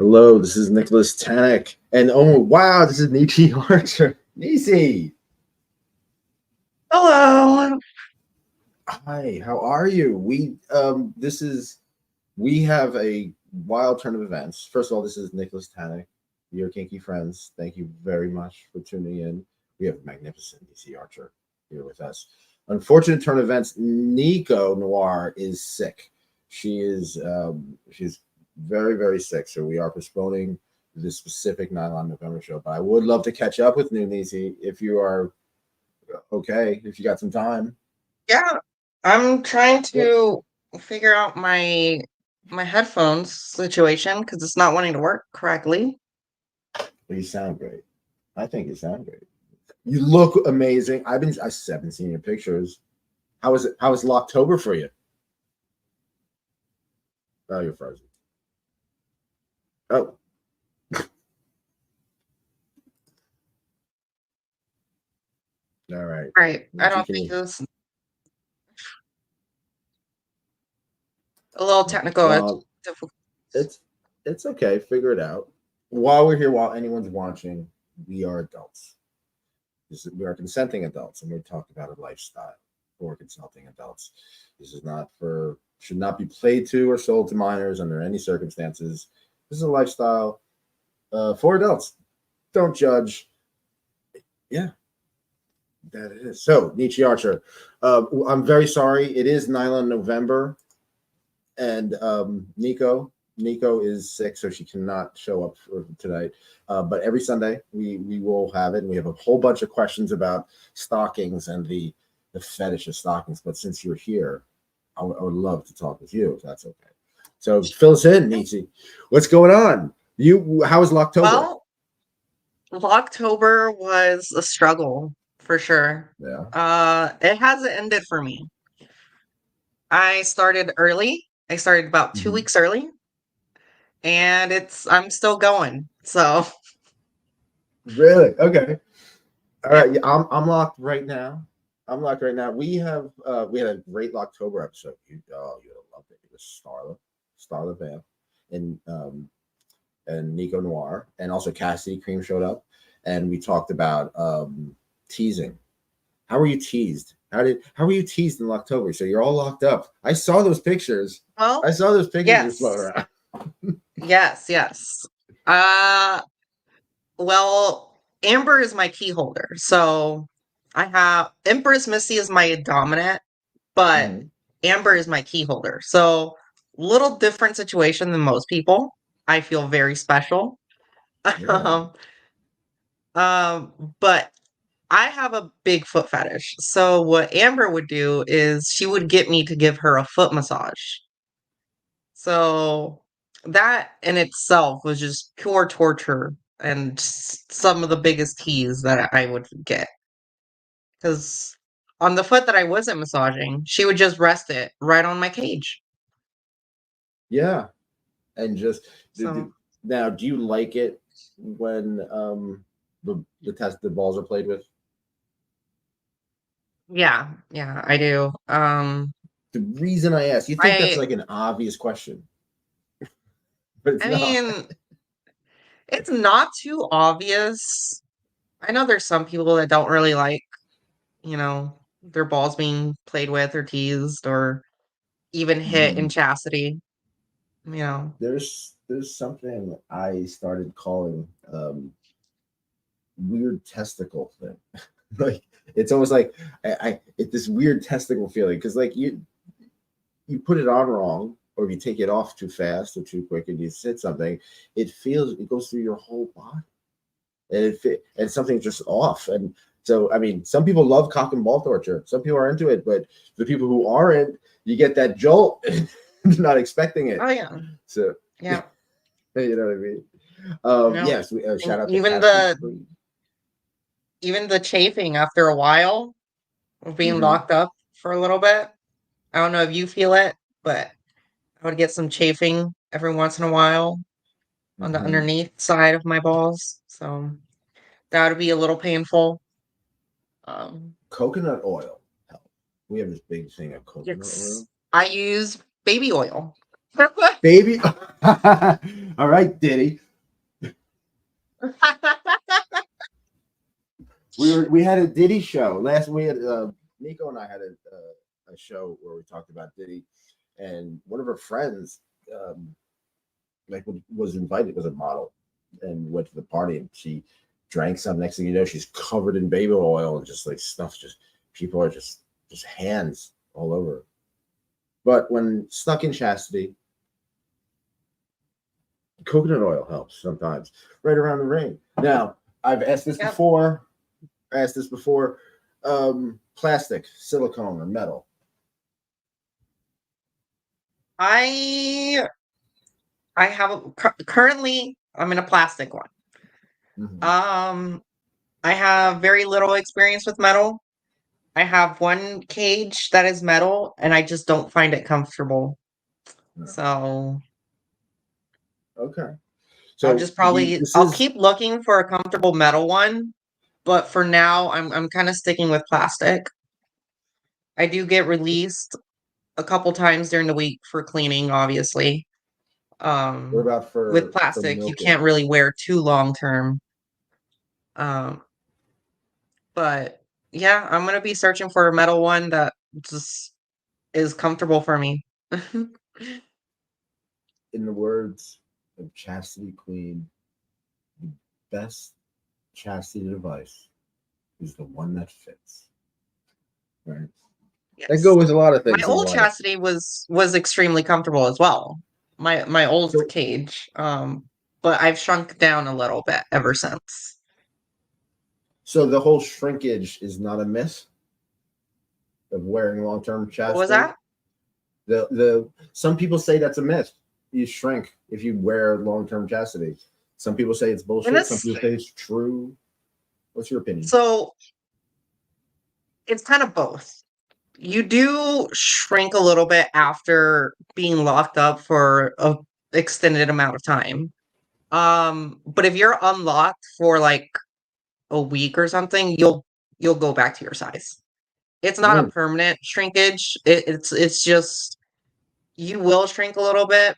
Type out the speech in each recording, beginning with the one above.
Hello, this is Nicholas Tanek. And oh wow, this is Neci Archer. Neci. Hello. Hi, how are you? We have a wild turn of events. First of all, this is Nicholas Tanek, your kinky friends. Thank you very much for tuning in. We have magnificent Neci Archer here with us. Unfortunate turn of events. Nicco Noir is sick. She's very, very sick. So we are postponing this specific Nylon November show. But I would love to catch up with you, Neci, if you are okay, if you got some time. Yeah, I'm trying Well, to figure out my headphones situation because it's not wanting to work correctly. you sound great. I think you sound great. You look amazing. I haven't seen your pictures. How was it? How was Locktober for you? Oh, you're frozen. Oh, all right. All right, I Can don't think you? it's a little technical Well, difficult. it's it's okay. Figure it out. While we're here, while anyone's watching, we are adults. We are consenting adults, and we talk about a lifestyle for consenting adults. This is not for should not be played to or sold to minors under any circumstances. This is a lifestyle for adults. Don't judge. Yeah, that it is. So, Neci Archer, I'm very sorry. It is Nylon November, and Nicco is sick, so she cannot show up for tonight. But every Sunday we will have it, and we have a whole bunch of questions about stockings and the fetish of stockings. But since you're here, I would love to talk with you if that's okay. So fill us in, Neci. What's going on? How was Locktober? Well, Locktober was a struggle for sure. Yeah. It hasn't ended for me. I started early. I started about two Mhm. weeks early, and I'm still going. So Really? Okay. All yeah. right. Yeah, I'm locked right now. I'm locked right now. We had a great Locktober episode. You would have loved it. It was Starla Vamp, and Nico Noir, and also Cassidy Cream showed up, and we talked about teasing. How were you teased? How were you teased in October? So you're all locked up. I saw those pictures. I Well, saw those pictures you floating yes. around. Yes. Uh well, Amber is my key holder. So I have Empress Missy is my dominant, but Mhm. Amber is my key holder. So little different situation than most people. I feel very special. Yeah. Um, but I have a big foot fetish. So what Amber would do is she would get me to give her a foot massage. So that in itself was just pure torture and some of the biggest tease that I would get. Because on the foot that I wasn't massaging, she would just rest it right on my cage. Yeah. And just So now, do you like it when the balls are played with? yeah, I do. The reason I ask, you think that's I like an obvious question, but it's I not. mean, it's not too obvious. I know there's some people that don't really like, their balls being played with or teased or even hit in Mm. chastity, you know. There's something I started calling weird testicle thing. Like it's almost like it's this weird testicle feeling because like you put it on wrong or if you take it off too fast or too quick and you hit something, it goes through your whole body and something's just off. And so I mean, some people love cock and ball torture. Some people are into it, but the people who aren't, you get that jolt, not expecting Oh it. yeah. So Yeah. you know what I mean. No. Yes, And shout out to Cassidy Creed. even the chafing after a while of being Mm-hmm. locked up for a little bit. I don't know if you feel it, but I would get some chafing every once in a while on the Mm-hmm. underneath side of my balls. So that would be a little painful. Um, Coconut oil. Hell, we have this big thing of coconut yes, oil. I use baby oil. baby. All right, Diddy. We had a Diddy show last. We had Nico and I had a show where we talked about Diddy, and one of her friends um, like was invited, was a model, and went to the party, and she drank some. Next thing you know, she's covered in baby oil and just like stuff. Just people are just hands all over her. But when stuck in chastity, coconut oil helps sometimes, right around the ring. Now, I've asked this Yep. before. Asked this before. Plastic, silicone, or metal. I currently I'm in a plastic one. Mhm. I have very little experience with metal. I have one cage that is metal, and I just don't find it comfortable. Yeah. So Okay. I'll So just probably this I'll is keep looking for a comfortable metal one, but for now I'm kind of sticking with plastic. I do get released a couple times during the week for cleaning, obviously. what Um, about with for plastic, you milking? can't really wear too long term. Um, but yeah, I'm gonna be searching for a metal one that just is comfortable for me. In the words of Chastity Queen, the best chastity device is the one that fits. Right. That Yes. go with a lot of My things in old life. chastity was extremely comfortable as well. My old So cage. But I've shrunk down a little bit ever since. so the whole shrinkage is not a myth of wearing long term What was chastity. that? The some people say that's a myth. You shrink if you wear long term chastity. Some people say it's And bullshit. Some it's people say it's true. What's your opinion? so it's kind of both. You do shrink a little bit after being locked up for a extended amount of time. But if you're unlocked for like a week or something, you'll go back to your size. It's not a Mm. permanent shrinkage. It's just you will shrink a little bit,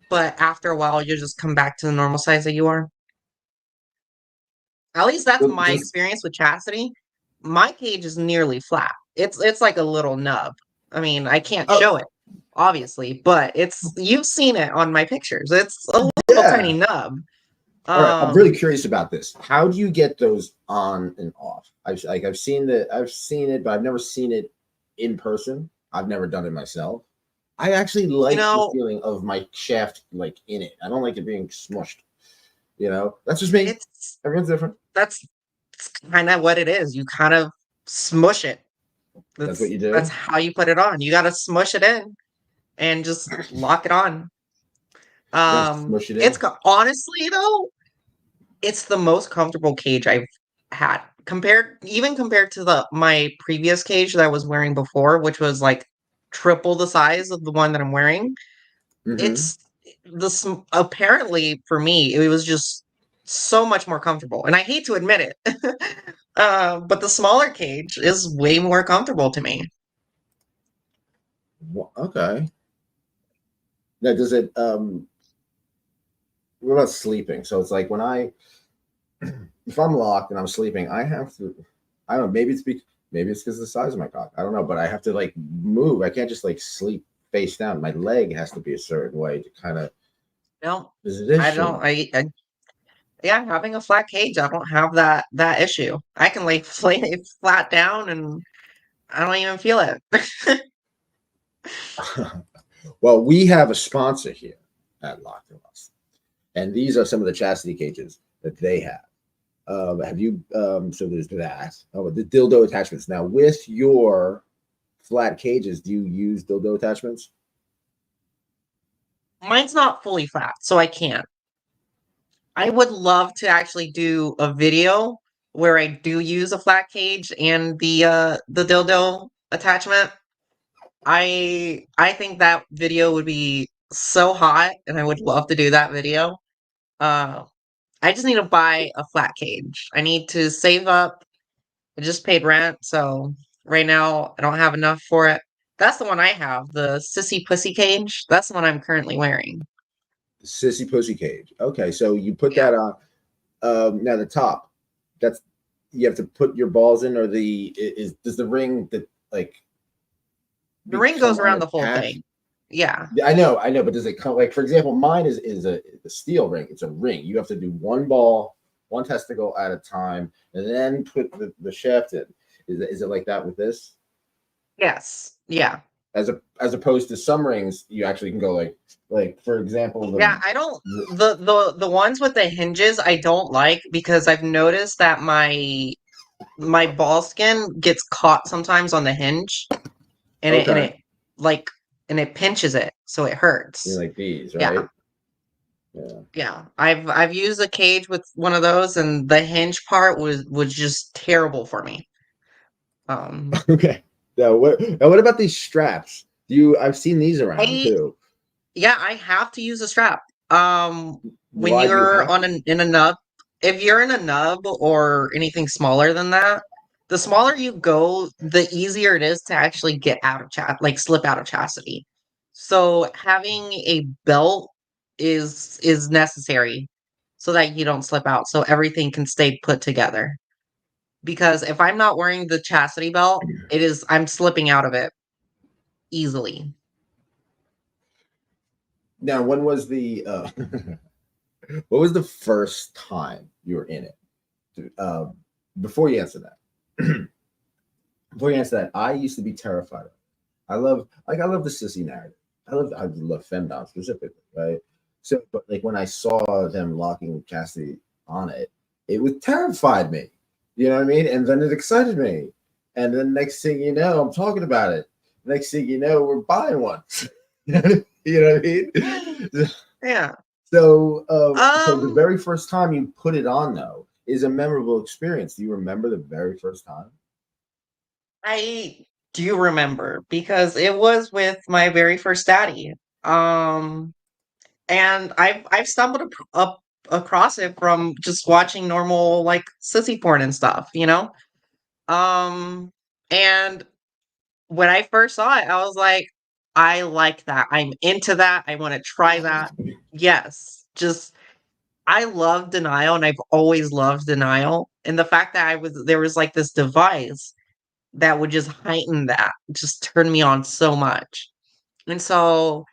but after a while you just come back to the normal size that you are. At least that's Well, my does experience with chastity. My cage is nearly flat. It's like a little nub. I mean, I can't oh show it, obviously, but it's you've seen it on my pictures. It's a little tiny yeah. nub. All right, I'm really Um, curious about this. How do you get those on and off? I've seen it, but I've never seen it in person. I've never done it myself. I actually you like the know, feeling of my shaft like in it. I don't like it being smushed. You know, that's just me. it's Everyone's different. that's kind of what it is. You kind of smush it. That's what you That's do. how you put it on. You got to smush it in and just lock it on. You gotta smush it It's in. honestly though, it's the most comfortable cage I've had compared to the my previous cage that I was wearing before, which was like triple the size of the one that I'm wearing. Mm-hmm. It's apparently for me, it was just so much more comfortable, and I hate to admit it, but the smaller cage is way more comfortable to me. Okay. Now, does it? What about sleeping? So it's like when I, if I'm locked and I'm sleeping, I have to. I don't know. Maybe it's because of the size of my cock. I don't know, but I have to like move. I can't just like sleep face down. My leg has to be a certain way to kind of No, I don't. position. I yeah, having a flat cage, I don't have that issue. I can lay it flat down and I don't even feel it. Well, we have a sponsor here at Locked and these are some of the chastity cages that they have. Have you? So there's that. Oh, the dildo attachments. Now, with your flat cages, do you use dildo attachments? Mine's not fully flat, so I can't. I would love to actually do a video where I do use a flat cage and the dildo attachment. I think that video would be so hot and I would love to do that video. Uh I just need to buy a flat cage. I need to save up. I just paid rent, so right now I don't have enough for it. That's the one I have. The Sissy Pussy Cage. That's the one I'm currently wearing. Sissy Pussy Cage. Okay, so you put Yeah. that on. Now the top. That's you have to put your balls in, or does the ring that like The ring goes become around the whole unattached? thing. Yeah. I know, but does it come like for example, mine is a steel ring. It's a ring. You have to do one ball, one testicle at a time, and then put the shaft in. Is it like that with this? Yes. Yeah. As opposed to some rings, you actually can go like for example Yeah, I don't the the ones with the hinges I don't like because I've noticed that my ball skin gets caught sometimes on the hinge and it and okay, it like and it pinches it so it you hurts. like these, Yeah. right? Yeah. Yeah. I've used a cage with one of those and the hinge part was just terrible for me. Um Okay. Now what about these straps? I've seen these around I too. Yeah, I have to use a strap. When Why do you you're have on to? in a nub, if you're in a nub or anything smaller than that, the smaller you go, the easier it is to actually get out of like slip out of chastity. So having a belt is necessary so that you don't slip out, so everything can stay put together. Because if I'm not wearing the chastity belt, I'm slipping out of it easily. Now, when was the what was the first time you were in it? Before you answer that, before you answer that, I used to be terrified of it. I love the sissy narrative. I love femdom specifically, right? So, but like when I saw them locking Cassidy on it, it was terrified me. You know what I mean? And then it excited me. And then next thing you know, I'm talking about it. Next thing you know, we're buying one. You know what I mean? Yeah. So the Um very first time you put it on though is a memorable experience. Do you remember the very first time? I do remember because it was with my very first daddy. Um, and I've stumbled up across it from just watching normal like sissy porn and stuff, you know? Um, and when I first saw it, I was like, I like that. I'm into that. I want to try that. Yes. Just I love denial and I've always loved denial. And the fact that I was there was like this device that would just heighten that, just turn me on so much. And so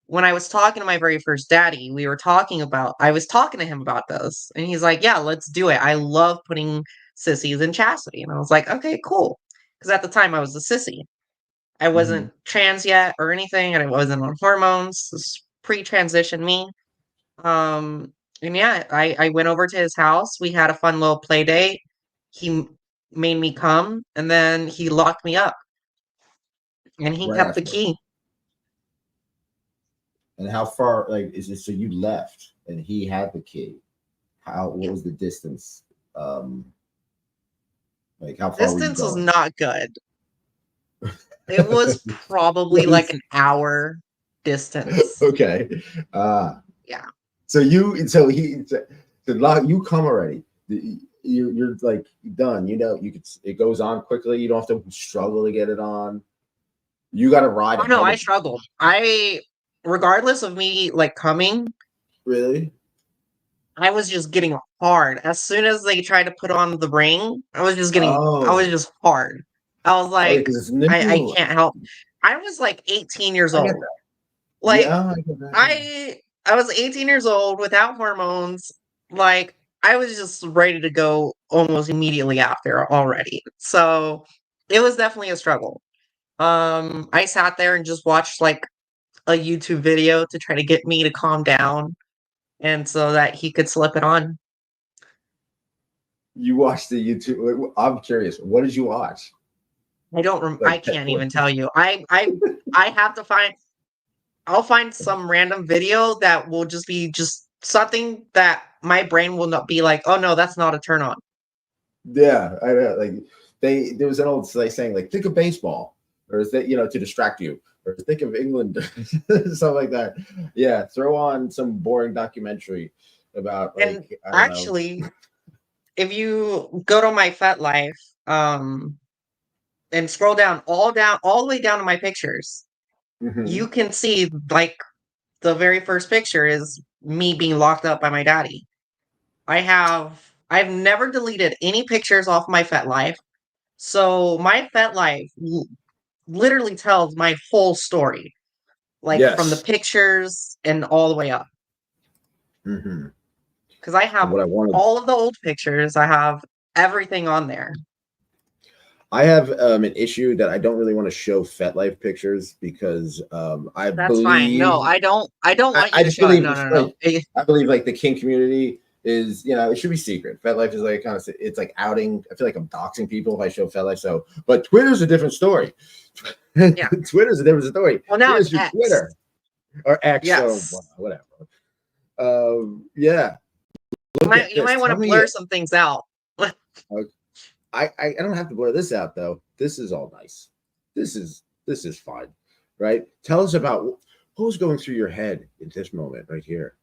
when I was talking to my very first daddy, I was talking to him about this, and he's like, "Yeah, let's do it. I love putting sissies in chastity." And I was like, "Okay, cool." Because at the time I was a sissy. I Mm-hmm. wasn't trans yet or anything, and I wasn't on hormones. This is pre-transition me. Um, and yeah, I went over to his house. We had a fun little play date. Made me come, and then he locked me up. And he Right kept the after. key. And how far, like, is it? So you left, and he had the key. What Yeah. was the distance? Um, like, how far were you Distance was going? not good. It was probably What like is an hour distance. okay? Uh, Yeah. so you come already. You're like done. You know, it goes on quickly. You don't have to struggle to get it on. You got to ride Oh no, ahead I of him. struggled. Regardless of me like coming, Really? I was just getting hard. As soon as they tried to put on the ring, I was Oh, just hard. I was oh, yeah, like, because it's I new. can't help. I was like 18 years I get old. that. Like Yeah, I get that. Yeah. I was 18 years old without hormones. Like I was just ready to go almost immediately after already. So it was definitely a struggle. I sat there and just watched like a YouTube video to try to get me to calm down and so that he could slip it on. You watched the YouTube. I'm curious. What did you watch? I Like pet can't porn? even tell you. I have to find I'll find some random video that will just be just something that my brain will not be like, "Oh no, that's not a turn on." Yeah, I know. Like there was an old like saying like think of baseball, or is that to distract you, or think of England, something like that. Yeah, throw on some boring documentary about And like I don't know. actually, if you go to my FetLife, um, and scroll down all the way down to my pictures, you can see like the very first picture is me being locked up by my daddy. I've never deleted any pictures off my FetLife. So my FetLife literally tells my whole story, like from the Yes. pictures and all the way up. Because I have What I wanted. all of the old pictures. I have everything on there. I have an issue that I don't really want to show FetLife pictures because I That's fine. No, believe I don't want you I to just show it. believe No, it's no, like no. I believe like the kink community is, you know, it should be secret. FetLife is like kind of, it's like outing. I feel like I'm doxing people if I show FetLife. So, but Twitter's a different story. Yeah. Twitter's a different story. Well, now Here's it's your X. Twitter or X. Yes. So whatever. Yeah. You might want to blur some things out. I don't have to blur this out though. This is all nice. This is fine, right? Tell us about what was going through your head in this moment right here.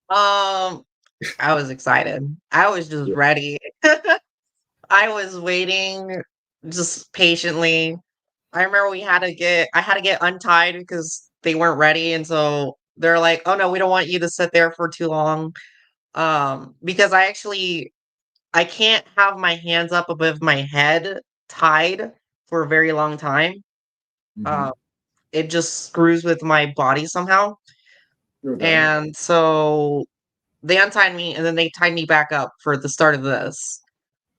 I was excited. I was just ready. I was waiting just patiently. I remember I had to get untied because they weren't ready, and so they're like, "Oh no, we don't want you to sit there for too long." Because I can't have my hands up above my head tied for a very long time. It just screws with my body somehow. Okay. And so they untied me and then they tied me back up for the start of this.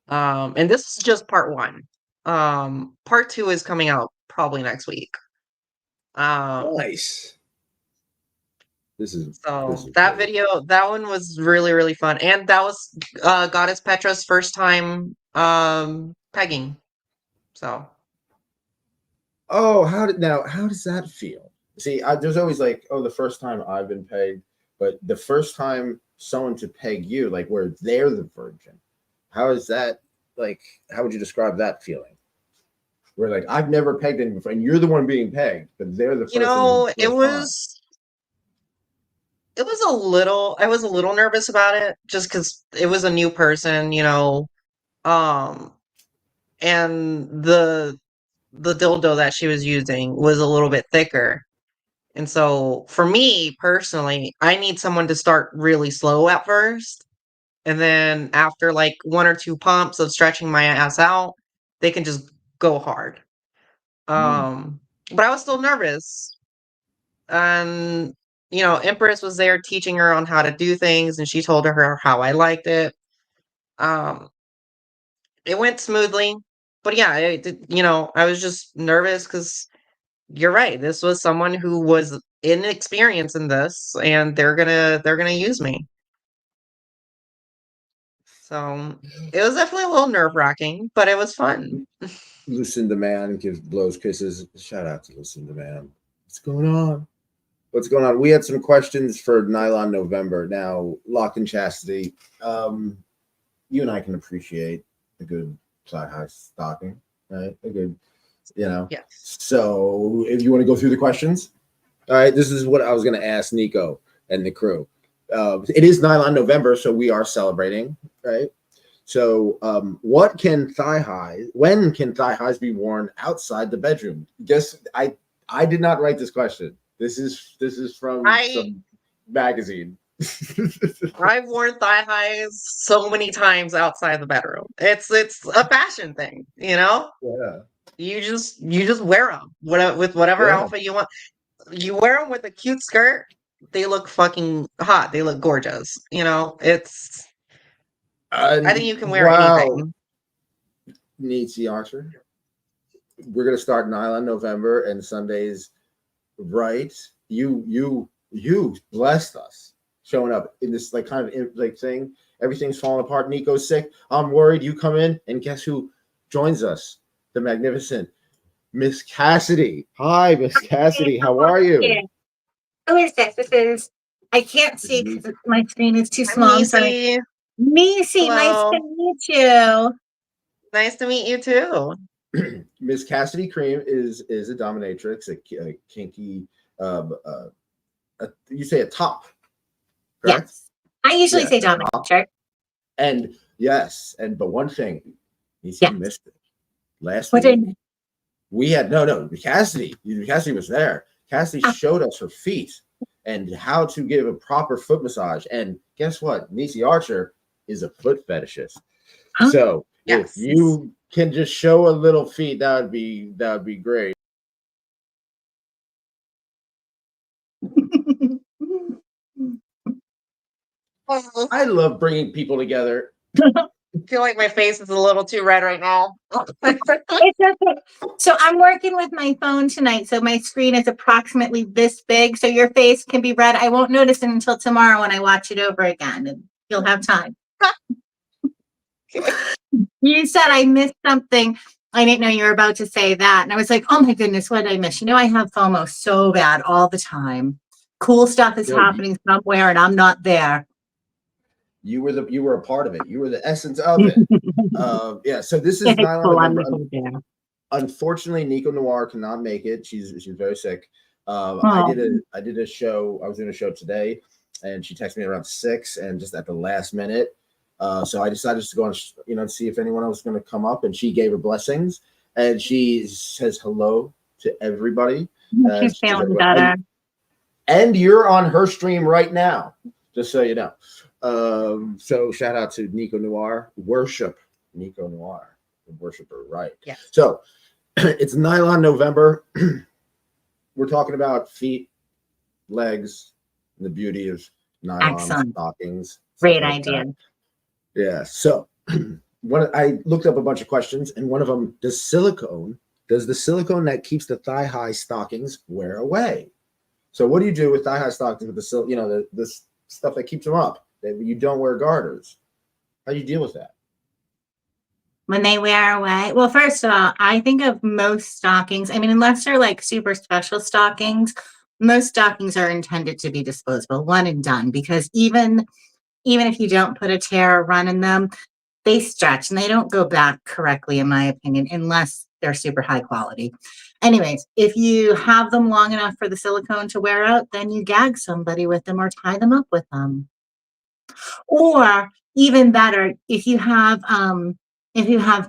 And this is just part one. Part two is coming out probably next week. Nice. This is that video, that one was really, really fun. And that was Goddess Petra's first time pegging. So how does that feel? See, there's always like, oh, the first time I've been pegged, but the first time someone to peg you, like where they're the virgin, how is that? Like, how would you describe that feeling? Where like I've never pegged anyone before, and you're the one being pegged, but they're the person. I was a little nervous about it just because it was a new person, and the dildo that she was using was a little bit thicker. And so for me personally, I need someone to start really slow at first. And then after like one or two pumps of stretching my ass out, they can just go hard. But I was still nervous. And, Empress was there teaching her on how to do things, and she told her how I liked it. It went smoothly. But yeah, I was just nervous because you're right. This was someone who was inexperienced in this, and they're gonna use me. So it was definitely a little nerve-wracking, but it was fun. Lucinda Man blows kisses. Shout out to Lucinda Man. What's going on? What's going on? We had some questions for Nylon November. Now, Locked in Chastity, you and I can appreciate a good high stocking, right? A good, Yes. So if you want to go through the questions, all right, this is what I was going to ask Nicco and the crew. It is Nylon November, so we are celebrating, right? So, when can thigh highs be worn outside the bedroom? Guess I did not write this question. This is from some magazine. I've worn thigh highs so many times outside the bedroom. It's a fashion thing, Yeah. You just wear them with whatever outfit you want. You wear them with a cute skirt, they look fucking hot. They look gorgeous. It's. I think you can wear anything. Neci Archer. We're gonna start Nylon November and Sundays, right? You blessed us showing up in this like kind of like thing. Everything's falling apart. Nico's sick. I'm worried. You come in and guess who joins us? The magnificent Miss Cassidy. Hi, Miss Cassidy. How are you? Who is this? This is. I can't see because my screen is too small. I'm sorry. Neci, nice to meet you. Nice to meet you too. Miss Cassidy Cream is a dominatrix, a kinky. You say a top, correct? Yes, I usually say dominatrix. And yes, but one thing, you missed it. last What week. did We had Cassidy. Cassidy was there. Cassidy showed us her feet and how to give a proper foot massage. And guess what? Neci Archer is a foot fetishist. So if you can just show a little feet, that would be great. I love bringing people together. I feel like my face is a little too red right now. It's okay. So I'm working with my phone tonight, so my screen is approximately this big, so your face can be red. I won't notice it until tomorrow when I watch it over again, and you'll have time. You said I missed something. I didn't know you were about to say that, and I was like, oh my goodness, what did I miss? You know, I have FOMO so bad all the time. Cool stuff is happening somewhere, and I'm not there. You were a part of it. You were the essence of it. Yeah. So this is Nylon November. Unfortunately, Nicco Noir cannot make it. She's very sick. I did a show. I was doing a show today, and she texted me around 6, and just at the last minute. So I decided to go and see if anyone else was going to come up, and she gave her blessings, and she says hello to everybody. She's feeling better. And you're on her stream right now, just so you know. So shout out to Nicco Noir. Worship Nicco Noir. Worship her, right? Yeah. So it's Nylon November. We're talking about feet, legs, and the beauty of nylon stockings. Great idea. Yeah. So I looked up a bunch of questions, and one of them, does the silicone that keeps the thigh-high stockings wear away? So what do you do with thigh-high stockings with the stuff that keeps them up, that you don't wear garters? How do you deal with that? When they wear away? Well, first of all, I think of most stockings. I mean, unless they're like super special stockings, most stockings are intended to be disposable, one and done, because even if you don't put a tear or run in them, they stretch and they don't go back correctly, in my opinion, unless they're super high quality. Anyways, if you have them long enough for the silicone to wear out, then you gag somebody with them or tie them up with them. Or even better, if you have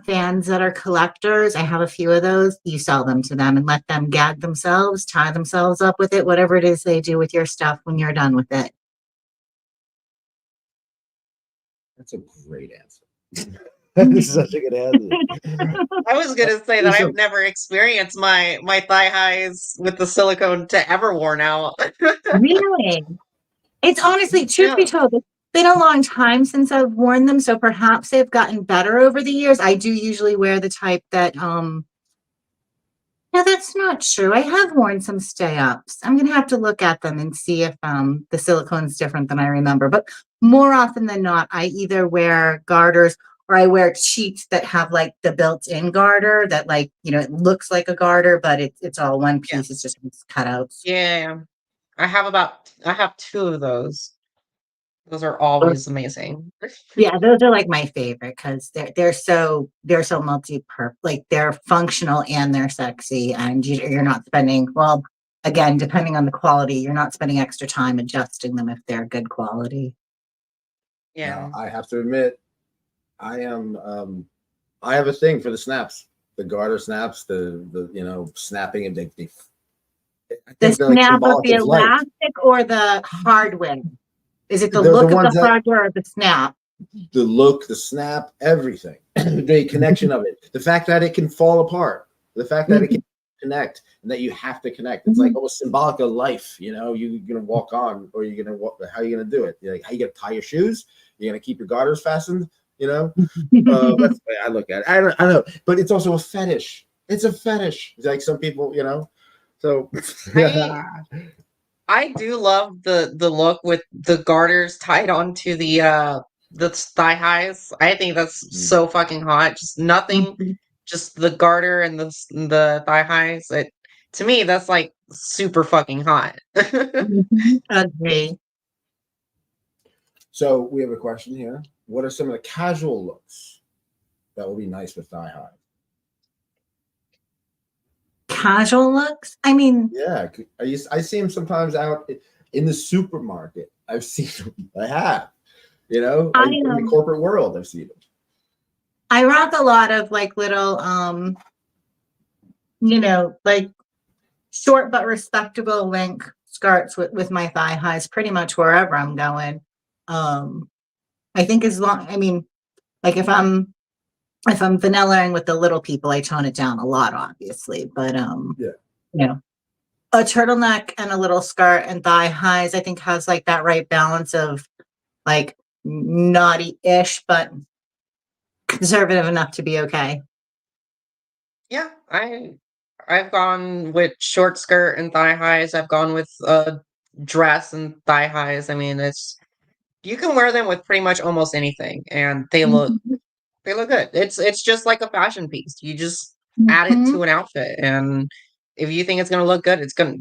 fans that are collectors, I have a few of those, you sell them to them and let them gag themselves, tie themselves up with it, whatever it is they do with your stuff when you're done with it. That's a great answer. This is such a good answer. I was gonna say that I've never experienced my thigh highs with the silicone to ever worn out. Really? It's honestly, truth be told, it's been a long time since I've worn them, so perhaps they've gotten better over the years. I do usually wear the type that no, that's not true. I have worn some stay-ups. I'm gonna have to look at them and see if the silicone's different than I remember. But more often than not, I either wear garters or I wear cheats that have like the built-in garter that, like, it looks like a garter, but it's all one piece. Yeah. It's just cutouts. Yeah. I have 2 of those. Those are always amazing. Yeah, those are like my favorite because they're so multi-purpose, like they're functional and they're sexy, and you're not spending, well, again, depending on the quality, you're not spending extra time adjusting them if they're good quality. Yeah. Now, I have to admit, I have a thing for the snaps, the garter snaps, the snapping, and the snap of the elastic or the hardware. Is it the look of the hardware or the snap? The look, the snap, everything. The connection of it. The fact that it can fall apart. The fact that it can connect and that you have to connect. It's like almost symbolic of life. You're going to walk on, or you're going to walk. How are you going to do it? You're like, how you going to tie your shoes? You're going to keep your garters fastened? That's the way I look at it. I don't know. But it's also a fetish. It's a fetish. It's like some people, So I do love the look with the garters tied onto the thigh highs. I think that's so fucking hot. Just nothing, just the garter and the thigh highs. To me, that's like super fucking hot. Okay. So we have a question here. What are some of the casual looks that will be nice with thigh high? Casual looks? I mean, yeah, I see them sometimes out in the supermarket. I've seen them. I have, in the corporate world, I've seen them. I rock a lot of like little, like short but respectable length skirts with my thigh highs pretty much wherever I'm going. I think like if I'm vanillaing with the little people, I tone it down a lot, obviously. But a turtleneck and a little skirt and thigh highs, I think has like that right balance of like naughty-ish, but conservative enough to be okay. Yeah, I've gone with short skirt and thigh highs. I've gone with dress and thigh highs. I mean, you can wear them with pretty much almost anything, and they look good. It's just like a fashion piece. You just add it to an outfit, and if you think it's gonna look good, it's gonna,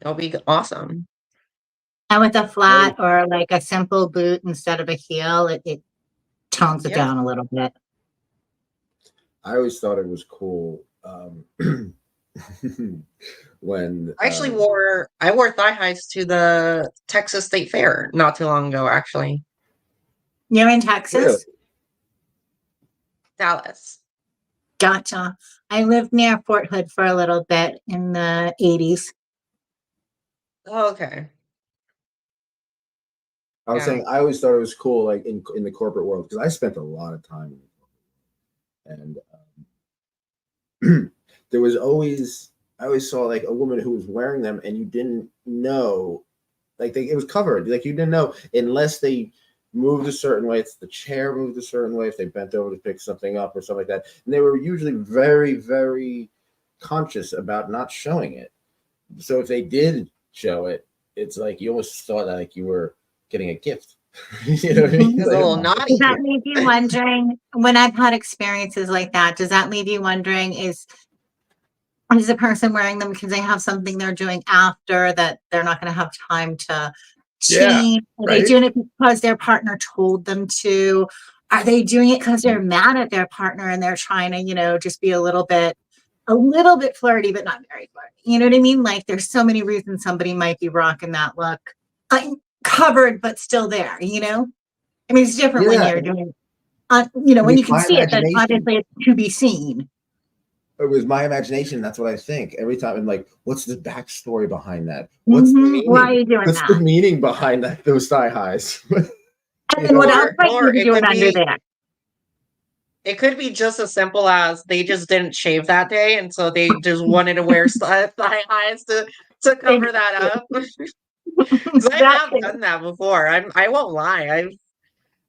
it'll be awesome. And with a flat or like a simple boot instead of a heel, it tones it down a little bit. I always thought it was cool when I actually wore thigh highs to the Texas State Fair not too long ago, actually. You're in Texas? Really? Dallas. Gotcha. I lived near Fort Hood for a little bit in the 80s. Oh, okay. I was saying I always thought it was cool, like in the corporate world, because I spent a lot of time in the corporate world. And there was always, I always saw like a woman who was wearing them, and you didn't know, like it was covered, like you didn't know unless they moved a certain way. It's the chair moved a certain way if they bent over to pick something up or something like that. And they were usually very, very conscious about not showing it. So if they did show it, it's like you almost thought that like you were getting a gift. You know what I mean? It's a little naughty. Does that leave you wondering, when I've had experiences like that, does that leave you wondering, is the person wearing them because they have something they're doing after that they're not going to have time to change? Are they doing it because their partner told them to? Are they doing it because they're mad at their partner and they're trying to, just be a little bit flirty, but not very flirty? You know what I mean? Like there's so many reasons somebody might be rocking that look. Covered but still there, I mean, it's different when you're doing when you can see it, then obviously it's to be seen. It was my imagination. That's what I think every time. I'm like, what's the backstory behind that? What's the meaning? Why are you doing what's the meaning behind those thigh highs? And then what else might you be doing under there? It could be just as simple as they just didn't shave that day, and so they just wanted to wear thigh highs to cover that up. Because I have done that before. I won't lie.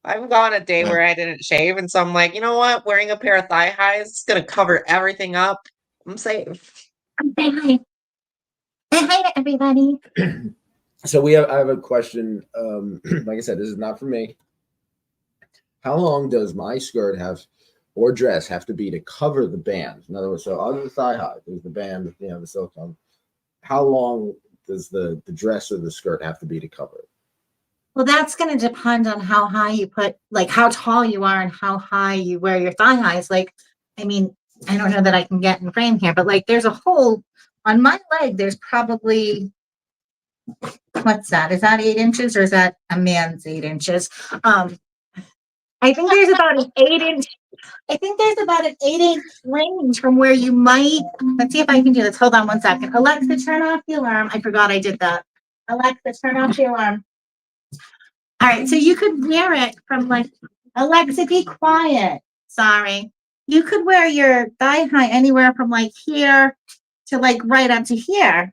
I've gone a day where I didn't shave, and so I'm like, you know what? Wearing a pair of thigh highs is gonna cover everything up. I'm safe. Say hi. Say hi to everybody. So I have a question. Like I said, this is not for me. How long does my skirt or dress have to be to cover the band? In other words, so other than thigh high, there's the band, the silicone. How long does the dress or the skirt have to be to cover it? Well, that's going to depend on how high you put, like how tall you are and how high you wear your thigh highs. Like, I mean, I don't know that I can get in frame here, but like there's a hole on my leg. There's probably, what's that? Is that 8 inches or is that a man's 8 inches? I think there's about an 8-inch. I think there's about an 8-inch range from where you might. Let's see if I can do this. Hold on one second. Alexa, turn off the alarm. I forgot I did that. Alexa, turn off the alarm. All right, so you could wear it from like, Alexa, be quiet. Sorry. You could wear your thigh high anywhere from like here to like right up to here.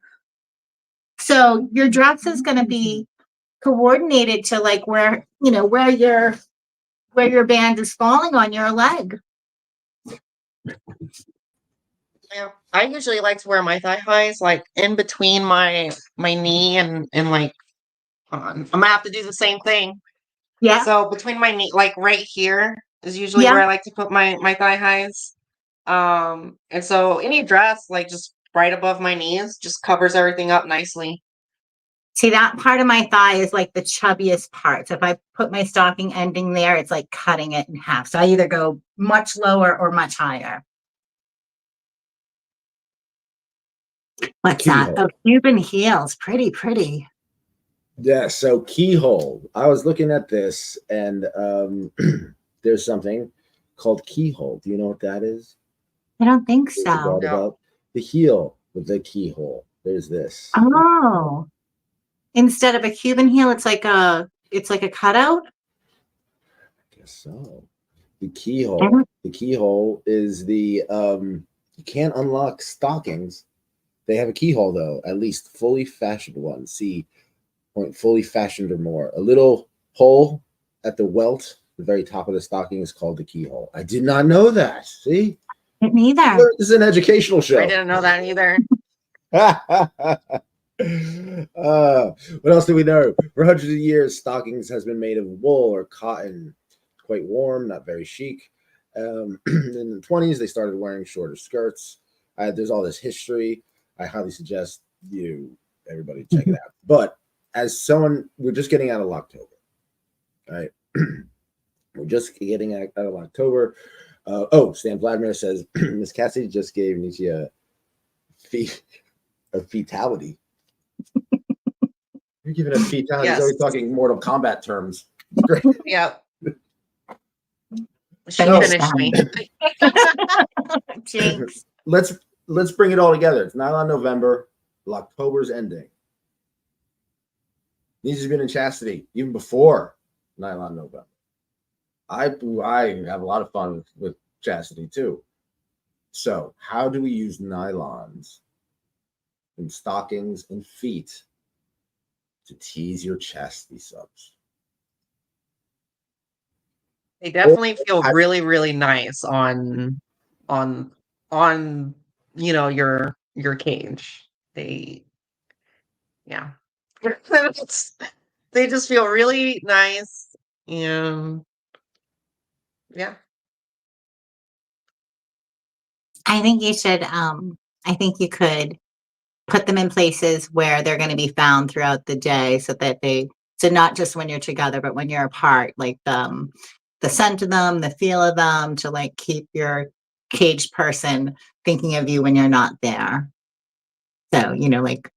So your dress is going to be coordinated to like where your band is falling on your leg. Yeah, I usually like to wear my thigh highs like in between my knee and like I'm gonna have to do the same thing. Yeah. So between my knee, like right here is usually where I like to put my thigh highs. And so any dress like just right above my knees just covers everything up nicely. See, that part of my thigh is like the chubbiest part. So if I put my stocking ending there, it's like cutting it in half. So I either go much lower or much higher. What's that? Oh, Cuban heels. Pretty. Yeah, so keyhole. I was looking at this, and there's something called keyhole. Do you know what that is? I don't think The so. garter belt, the heel with the keyhole. There's this. Oh, instead of a Cuban heel, it's like a cutout. I guess so. The keyhole. The keyhole is the you can't unlock stockings. They have a keyhole though, at least fully fashioned ones. See, point fully fashioned or more. A little hole at the welt, the very top of the stocking is called the keyhole. I did not know that. See? Neither. This is an educational show. I didn't know that either. What else do we know? For hundreds of years, stockings has been made of wool or cotton. Quite warm, not very chic. In the 20s, they started wearing shorter skirts. There's all this history. I highly suggest everybody check it out. But as someone, we're just getting out of Locktober, right? We're just getting out of Locktober. Stan Vladimir says Miss Cassidy just gave Neci a fatality. You're giving a fatality. Yes. He's always talking Mortal Kombat terms. Great. Yep. She Finish finished me. Jinx. Let's bring it all together. It's Nylon November. Locktober's ending. Neci's been in Chastity even before Nylon November. I have a lot of fun with Chastity too. So how do we use nylons in stockings and feet to tease your chastity subs? They definitely feel really, really nice on your cage. They they just feel really nice, and yeah. I think you should. I think you could put them in places where they're going to be found throughout the day, so not just when you're together, but when you're apart, like the scent of them, the feel of them, to like keep your caged person thinking of you when you're not there. So like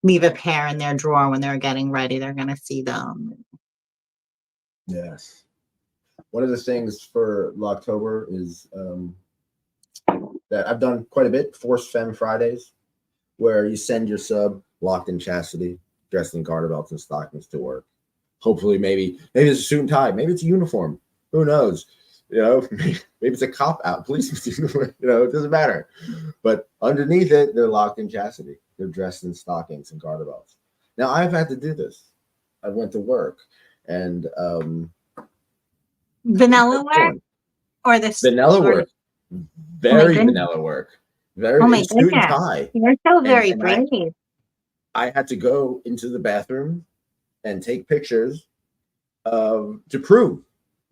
leave a pair in their drawer when they're getting ready. They're going to see them. Yes. One of the things for Locktober is that I've done quite a bit, Forced Femme Fridays, where you send your sub locked in chastity, dressed in garter belts and stockings to work. Hopefully, maybe it's a suit and tie, maybe it's a uniform. Who knows? Maybe it's a cop out, policeman's uniform. It doesn't matter. But underneath it, they're locked in chastity. They're dressed in stockings and garter belts. Now, I've had to do this. I went to work and vanilla work or this vanilla work. Very vanilla work. Very suit and tie. You're so very brave. I had to go into the bathroom and take pictures to prove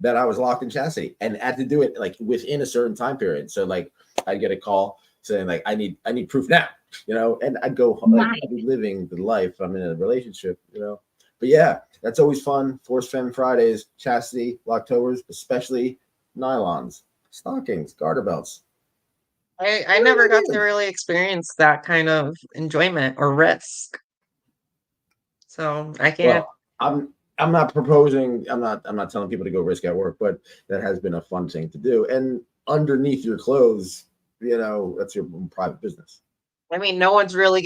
that I was locked in chastity, and had to do it like within a certain time period. So like I'd get a call saying like I need proof now, and I'd go I'd be living the life. I'm in a relationship, But yeah, that's always fun. Forced Femme Fridays, Chastity, Locktobers, especially nylons, stockings, garter belts. I never got to really experience that kind of enjoyment or risk. So I can't. Well, I'm not proposing. I'm not telling people to go risk at work, but that has been a fun thing to do. And underneath your clothes, that's your private business. I mean, no one's really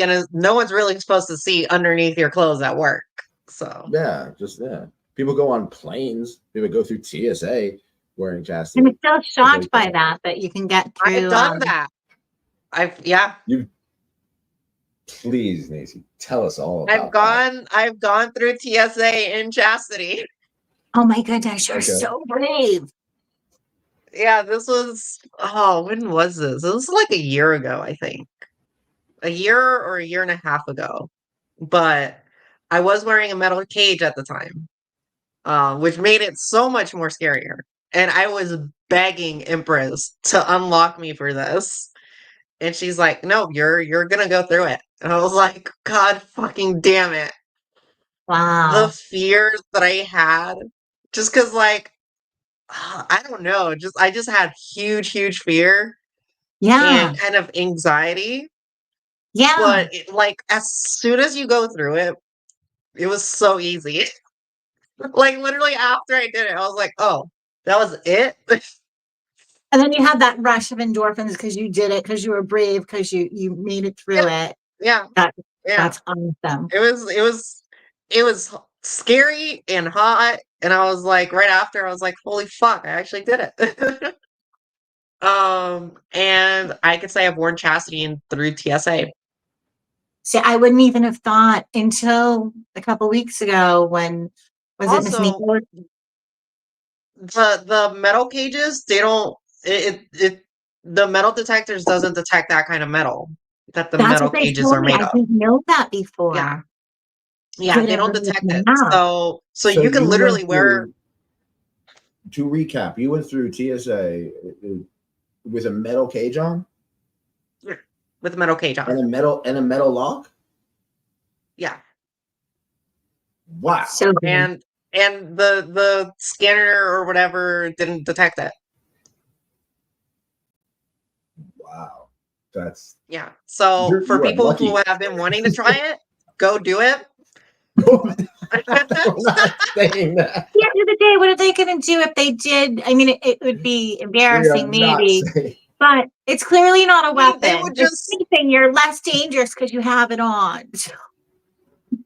supposed to see underneath your clothes at work. So yeah. People go on planes. People go through TSA wearing chastity. I'm still shocked by that you can get through. I've done that. You please, Neci, tell us all about I've gone through TSA in chastity. Oh my goodness, you're so brave. Yeah, this was when was this? It was like a year ago, I think. A year or a year and a half ago. But I was wearing a metal cage at the time, which made it so much more scarier. And I was begging Empress to unlock me for this. And she's like, no, you're gonna go through it. And I was like, God fucking damn it. Wow. The fears that I had, just because I don't know, I just had huge fear. Yeah. And kind of anxiety. Yeah. But as soon as you go through it, it was so easy. Literally after I did it, I was like, oh, that was it? And then you have that rush of endorphins because you did it, because you were brave, because you made it through it. Yeah. That Yeah. that's awesome. It was scary and hot, and I was like, right after, I was like, holy fuck, I actually did it. And I could say I've worn Chastity through TSA. See, I wouldn't even have thought until a couple weeks ago when was it Miss Also, Nicco? the metal cages, they don't the metal detectors doesn't detect that kind of metal that the That's metal what they cages told are me. made I of. didn't know that Yeah. before. Yeah, Put they it don't right in detect my it. mouth. So you can literally wear. To recap, you went through TSA with a metal cage on With a metal cage on. and a metal lock. Yeah. Wow. So good. And the scanner or whatever didn't detect it. Wow. That's Yeah. So for you are people who lucky. have been wanting to try it, go do it. We're not saying that. At the end of the day, what are they going to do if they did? I mean, it would be We are embarrassing, not maybe, saying. but it's clearly not a weapon. They would If just. anything, you're less dangerous because you have it on.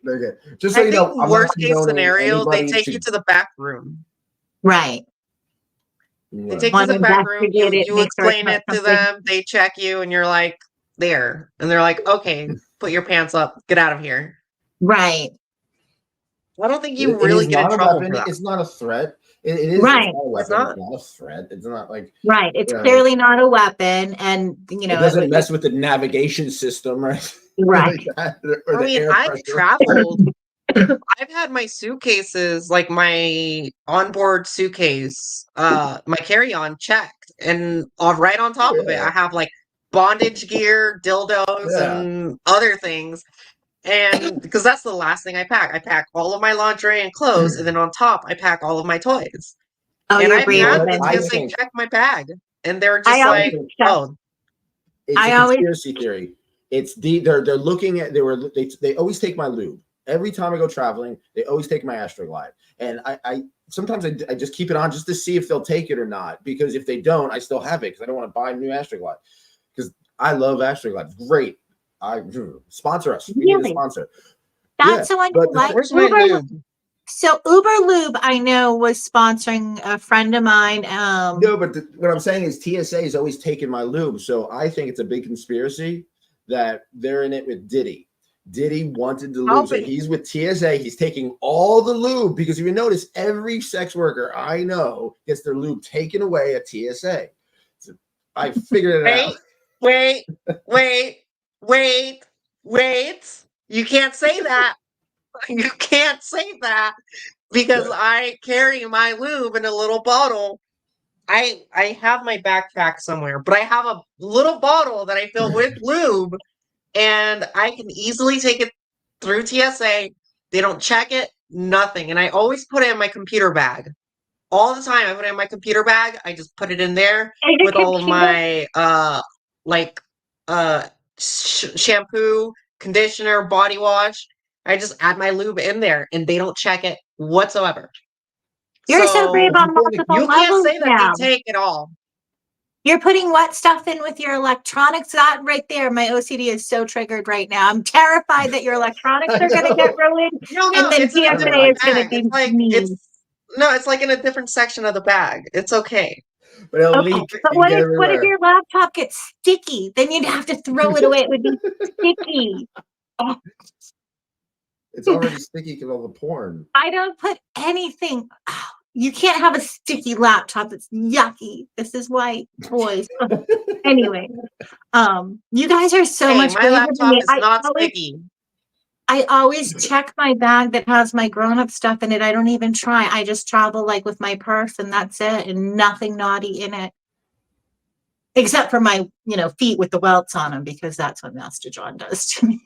Okay. Just so I you think know, I'm not worst case condoning scenario, they anybody take to. you to the back room. Right. They take you Want to to the back room. investigate it, You make sure it's explain not it to something. them. They check you, and you're like, there, and they're like, okay, put your pants up, get out of here. Right. I don't think It you really is get in not a trouble weapon. for that. It's not a threat. It is. Right. It's not a It's weapon. not. It's not a threat. It's not like. Right. It's You know, clearly not a weapon. And, you know, it doesn't mess with the navigation system, right? right. Like that, or I the mean, air I've pressure. traveled. I've had my suitcases, like my onboard suitcase, my carry-on checked, and right on top of it, Yeah. I have like bondage gear, dildos, Yeah. and other things. And because that's the last thing I pack all of my lingerie and clothes, and then on top, I pack all of my toys. Oh, And you're I've brave. You know had what? the I TSA think check my bag, and they were I just always like, check. "Oh, it's I a always- conspiracy theory. It's they're looking at they always take my lube. Every time I go traveling, they always take my Astroglide. And I sometimes I just keep it on just to see if they'll take it or not. Because if they don't, I still have it because I don't want to buy a new Astroglide. Because I love Astroglide. It's great. Sponsor us. We need a Really? sponsor. That's so but like where's my Uber. lube?" So Uber Lube, I know, was sponsoring a friend of mine. No, but what I'm saying is TSA is always taking my lube. So I think it's a big conspiracy that they're in it with Diddy. Diddy wanted the lube. So he's with TSA. He's taking all the lube because if you notice, every sex worker I know gets their lube taken away at TSA. So I figured it out. Wait. You can't say that. You can't say that because I carry my lube in a little bottle. I have my backpack somewhere, but I have a little bottle that I fill with lube, and I can easily take it through TSA. They don't check it, nothing. And I always put it in my computer bag. All the time I put it in my computer bag. I just put it in there with all of my like shampoo, conditioner, body wash. I just add my lube in there and they don't check it whatsoever. You're so brave on multiple you can't levels say that now. they take it all. You're putting what stuff in with your electronics? That right there, my OCD is so triggered right now. I'm terrified that your electronics are going to get ruined. No, and then it's in a TSA different is going to bag. be It's like mean. it's like in a different section of the bag. It's okay. But it'll Okay, leak but and get everywhere. what if your laptop gets sticky? Then you'd have to throw it away. It would be sticky. Oh. It's already sticky because of all the porn. I don't put anything. Oh, you can't have a sticky laptop. It's yucky. This is why, boys. Anyway, you guys are so much my braver than laptop me. is not sticky. I always check my bag that has my grown-up stuff in it. I don't even try. I just travel like with my purse and that's it, and nothing naughty in it. Except for my, feet with the welts on them, because that's what Master John does to me.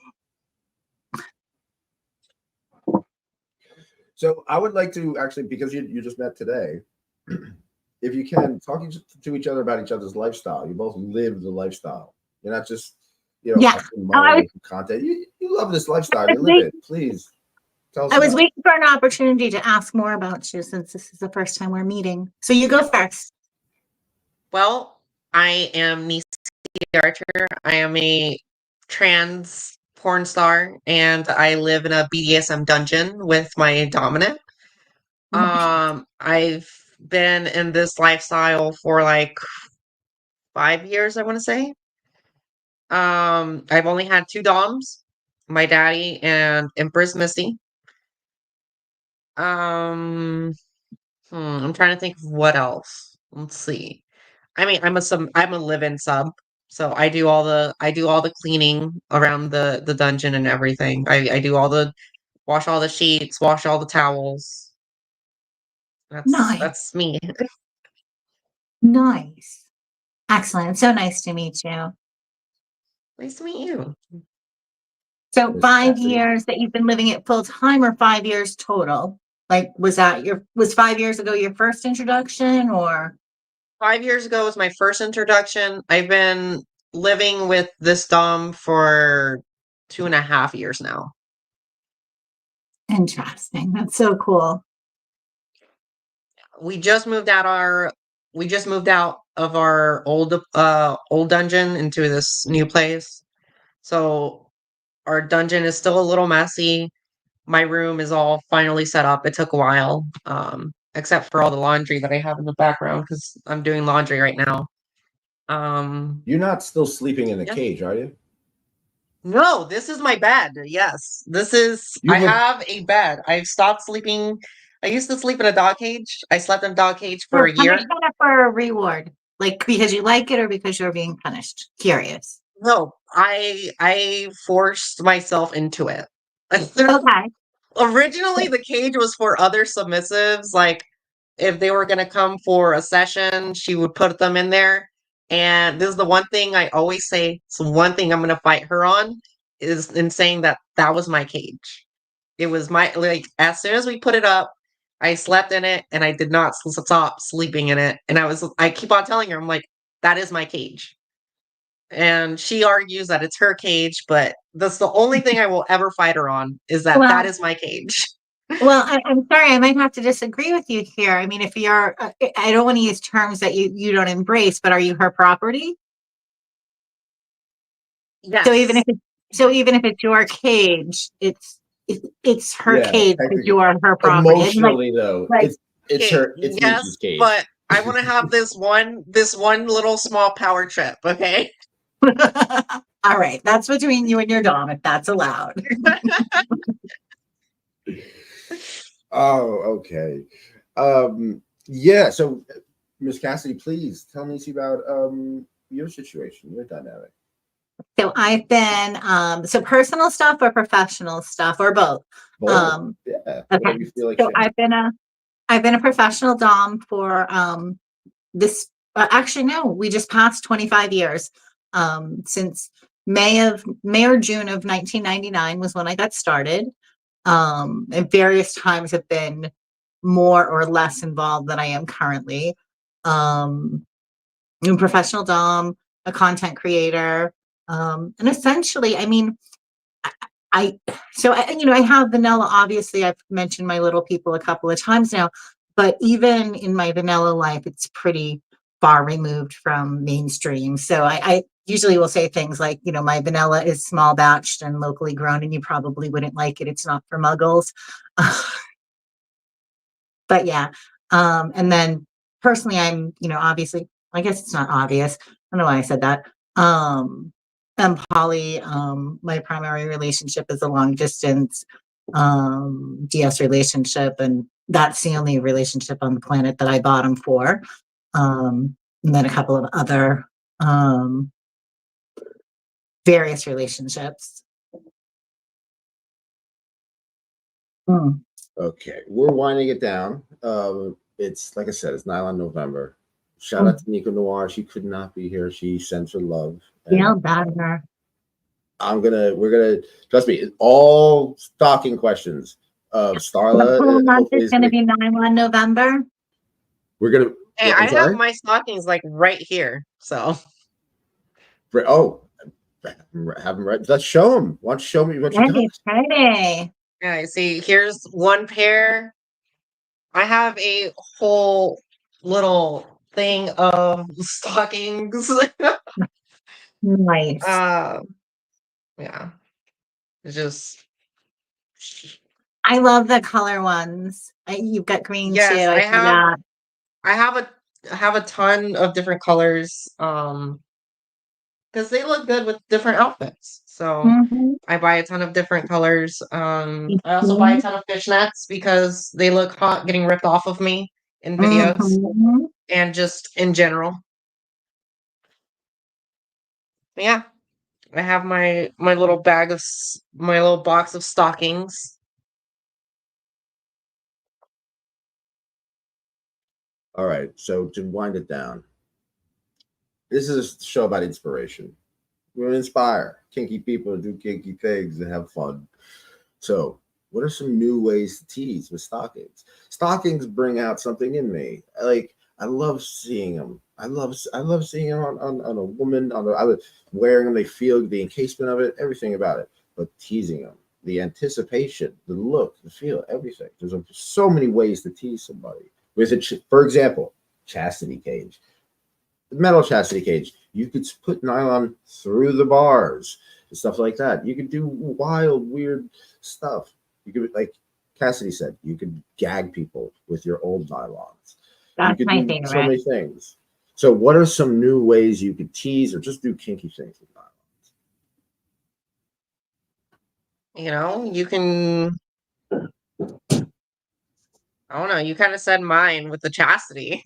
So I would like to actually, because you just met today, if you can, talk to each other about each other's lifestyle. You both live the lifestyle. You're not just, content. You love this lifestyle. You live it. Please tell us. I was waiting for an opportunity to ask more about you since this is the first time we're meeting. So you go first. Well, I am Neci Archer. I am a trans porn star, and I live in a BDSM dungeon with my dominant. I've been in this lifestyle for like 5 years, I want to say. I've only had two doms, my daddy and Empress Missy. Um, I'm trying to think of what else. Let's see. I mean, I'm a live-in sub, so I do all the cleaning around the dungeon and everything. I do all the wash all the sheets, wash all the towels. That's Nice. that's me. Nice. Excellent. So nice to meet you. Nice to meet you. So Miss 5 years Cassidy. that you've been living it full time or 5 years total? Like, was 5 years ago your first introduction or? 5 years ago was my first introduction. I've been living with this dom for 2.5 years now. Interesting. That's so cool. We just moved out of our old dungeon into this new place. So our dungeon is still a little messy. My room is all finally set up. It took a while, except for all the laundry that I have in the background because I'm doing laundry right now. You're not still sleeping in the Yeah. cage, are you? No, this is my bed. Yes, You I would. have a bed. I've stopped sleeping. I used to sleep in a dog cage. I slept in a dog cage for For a year. punishment or for a reward? Like because you like it or because you're being punished? Curious. No, I forced myself into it. Okay. Originally, the cage was for other submissives. Like, if they were going to come for a session, she would put them in there. And this is the one thing I always say. So, one thing I'm going to fight her on is in saying that that was my cage. It was like, as soon as we put it up, I slept in it and I did not stop sleeping in it. And I keep on telling her, I'm like, that is my cage. And she argues that it's her cage, but that's the only thing I will ever fight her on is that Well, is my cage. I'm sorry, I might have to disagree with you here. I mean, if you're, I don't want to use terms that you don't embrace, but are you her property? Yes. So even if it's your cage, it's her Yeah, cage because technically. you are her property. I mean, Emotionally, though, like, it's Okay, her. It's yes, Nietzsche's cage. but I want to have this one little small power trip, okay? all right, that's between you and your dom, if that's allowed. Oh, okay. Yeah. So, Miss Cassidy, please tell me about your situation, your dynamic. So I've been so personal stuff or professional stuff or both. Both. Yeah. Okay. Whatever you feel like So sharing. I've been a professional dom for this actually no, we just passed 25 years. Since May or June of 1999 was when I got started. And various times have been more or less involved than I am currently. I'm a professional dom, a content creator, and essentially, I mean, I have vanilla. Obviously, I've mentioned my little people a couple of times now, but even in my vanilla life, it's pretty far removed from mainstream. So I usually will say things like, my vanilla is small batched and locally grown, and you probably wouldn't like it. It's not for muggles. But yeah. And then personally, obviously, I guess it's not obvious. I don't know why I said that. I'm poly. My primary relationship is a long distance DS relationship, and that's the only relationship on the planet that I bottom for. And then a couple of other various relationships. Okay, we're winding it down. It's like I said, it's Nylon November. Shout out to Nicco Noir. She could not be here. She sends her love. Yeah, better. We're gonna trust me. All stalking questions of Starla. What month Hopefully, is going to be Nylon November? we're gonna. Hey, I'm I have sorry. my stockings like right here. So Oh, have them right. Let's show them. Why don't you show me what you got? Friday. yeah, see, here's one pair. I have a whole little thing of stockings. Nice. Yeah, it's just I love the color ones. You've got green too. yes, I see that. I have a ton of different colors. Because they look good with different outfits. So Mhm. I buy a ton of different colors. I also buy a Mhm. ton of fishnets because they look hot getting ripped off of me in videos Mhm. and just in general. But yeah, I have my little my little box of stockings. All right. So to wind it down, this is a show about inspiration. We want to inspire kinky people to do kinky things and have fun. So, what are some new ways to tease with stockings? Stockings bring out something in me. Like I love seeing them. I love seeing them on a woman. I was wearing them. They feel the encasement of it, everything about it. But teasing them, the anticipation, the look, the feel, everything. There's so many ways to tease somebody. With a, for example, chastity cage, the metal chastity cage. You could put nylon through the bars and stuff like that. You could do wild, weird stuff. You could, like Cassidy said, you could gag people with your old nylons. You That's could my do so favorite. many things. So, what are some new ways you could tease or just do kinky things with nylon? You know, you can. I don't know. You kind of said mine with the chastity.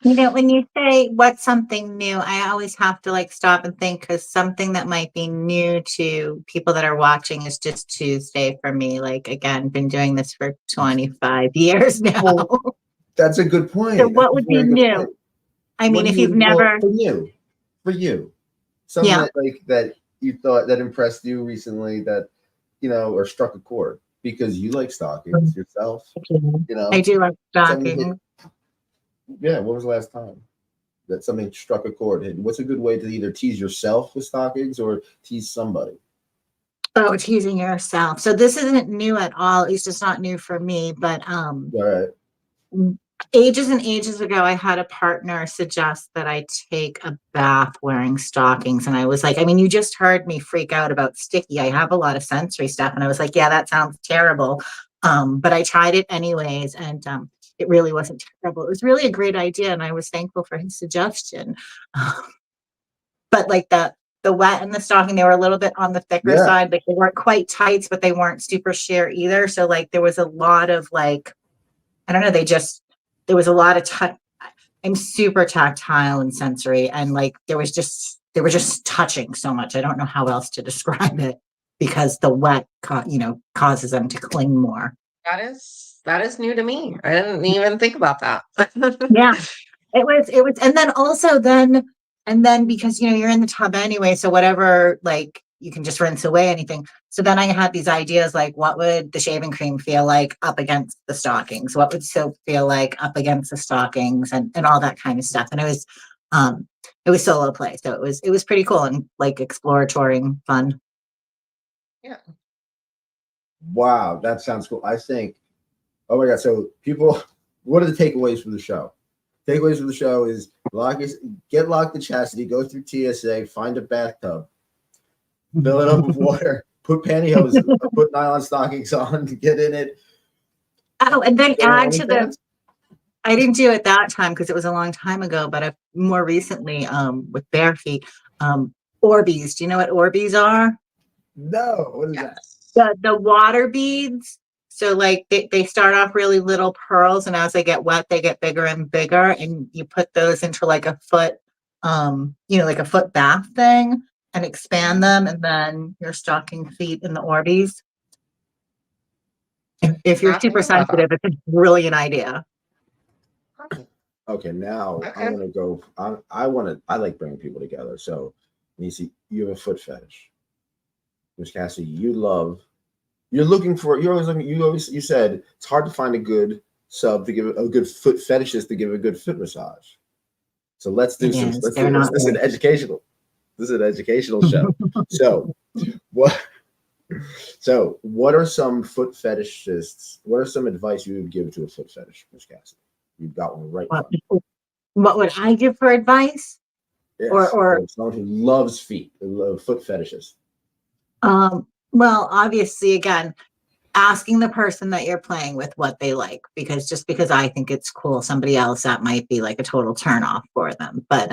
You know, when you say what's something new, I always have to like stop and think because something that might be new to people that are watching is just Tuesday for me. Like, again, been doing this for 25 years now. Well, that's a good point. So, That's what a would be very good new? point. I What mean, do if you've you well never, for you, something yeah, that like that you thought that impressed you recently that or struck a chord because you like stockings yourself, I do like something hit. stockings. Yeah, when was the last time that something struck a chord? And what's a good way to either tease yourself with stockings or tease somebody? Oh, teasing yourself. So this isn't new at all. At least it's not new for me. But All right. ages and ages ago, I had a partner suggest that I take a bath wearing stockings. And I was like, I mean, you just heard me freak out about sticky. I have a lot of sensory stuff. And I was like, yeah, that sounds terrible. But I tried it anyways. And it really wasn't terrible. It was really a great idea. And I was thankful for his suggestion. But like the wet and the stocking, they were a little bit on the thicker Yeah. side. Like they weren't quite tights, but they weren't super sheer either. So like there was a lot of like, I don't know, there was a lot of touch. I'm super tactile and sensory, and like they were just touching so much. I don't know how else to describe it because the wet, causes them to cling more. That is new to me. I didn't even think about that. Yeah, and then also and then because you're in the tub anyway, so whatever, like you can just rinse away anything. So then I had these ideas like, what would the shaving cream feel like up against the stockings? What would soap feel like up against the stockings, and all that kind of stuff. And it was solo play, so it was pretty cool and like exploratory and fun. Yeah. Wow, that sounds cool. I think. Oh my god! So people, what are the takeaways from the show? Takeaways from the show is get locked in chastity, go through TSA, find a bathtub, fill it up with water, put pantyhose, put nylon stockings on, get in it. Oh, and then Go on add to OnlyFans. I didn't do it that time because it was a long time ago, but I've more recently, with bare feet, Orbeez. Do you know what Orbeez are? No, what is that? Yes. The water beads. So like they start off really little pearls, and as they get wet, they get bigger and bigger. And you put those into like a foot, like a foot bath thing, and expand them, and then your stocking feet in the Orbeez. If you're Not super thinking about that. sensitive, it's a brilliant idea. Okay, now I'm Okay. gonna go. I like bringing people together. So, Neci, you have a foot fetish. Miss Cassie, you're looking for. You're always looking. You said it's hard to find a good sub to give a good foot fetishist to give a good foot massage. So let's do It some. is. Let's They're do this. not This is an there. educational. This is an educational show. So what? So what are some foot fetishists? What are some advice you would give to a foot fetish, Miss Cassie? You've got one right in Well, front. What would I give for advice? Yes, Or for someone who loves feet, who love foot fetishes. well, obviously, again, asking the person that you're playing with what they like, because just because I think it's cool, somebody else that might be like a total turn off for them. But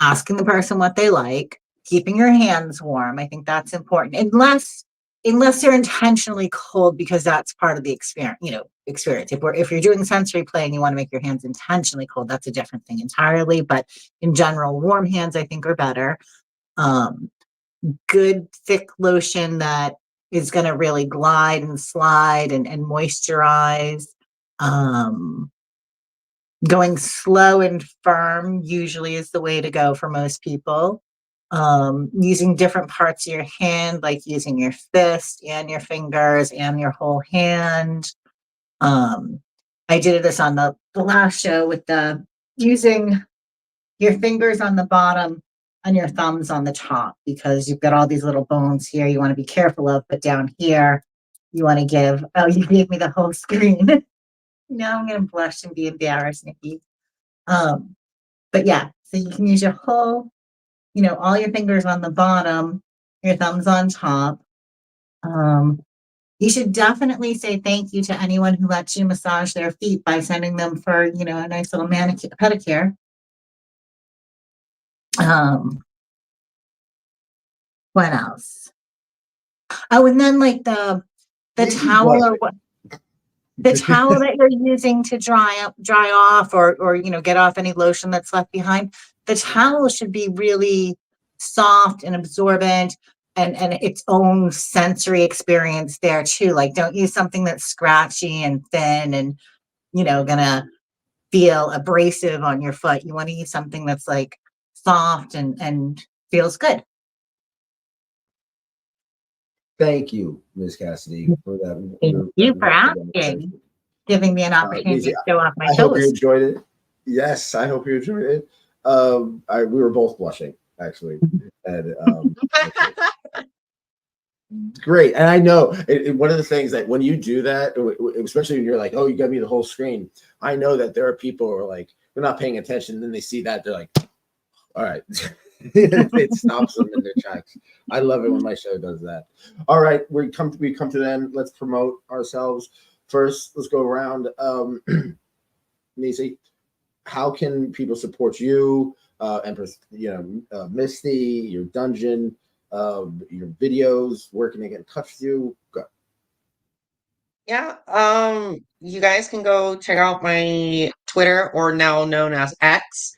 asking the person what they like, keeping your hands warm, I think that's important. Unless they're intentionally cold, because that's part of the experience, experience. If you're doing sensory play and you want to make your hands intentionally cold, that's a different thing entirely. But in general, warm hands I think are better. Good thick lotion that is going to really glide and slide and moisturize. Going slow and firm usually is the way to go for most people. Using different parts of your hand, like using your fist and your fingers and your whole hand. I did this on the last show with the using your fingers on the bottom and your thumbs on the top, because you've got all these little bones here you want to be careful of, but down here you want to give, oh, you gave me the whole screen. Now I'm going to blush and be embarrassed, Nikki. But yeah, so you can use your whole, all your fingers on the bottom, your thumbs on top. You should definitely say thank you to anyone who lets you massage their feet by sending them for, a nice little manicure, pedicure. What else? Oh, and then like the towel or what? The towel that you're using to dry off, or get off any lotion that's left behind. The towel should be really soft and absorbent, and its own sensory experience there too. Like, don't use something that's scratchy and thin and gonna feel abrasive on your foot. You want to use something that's like soft and feels good. Thank you, Ms. Cassidy, for that. Thank you for asking, giving me an opportunity to show off my toes. I hope you enjoyed it. Yes, I hope you enjoyed it. We were both blushing, actually. And great. And I know one of the things that when you do that, especially when you're like, oh, you got me the whole screen, I know that there are people who are like, they're not paying attention. And then they see that, they're like, all right. It stops them in their tracks. I love it when my show does that. All right, we come to the end. Let's promote ourselves. First, let's go around. Neci, how can people support you? Empress, Misty, your dungeon, your videos. Where can they get in touch with you? Go. Yeah, you guys can go check out my Twitter, or now known as X.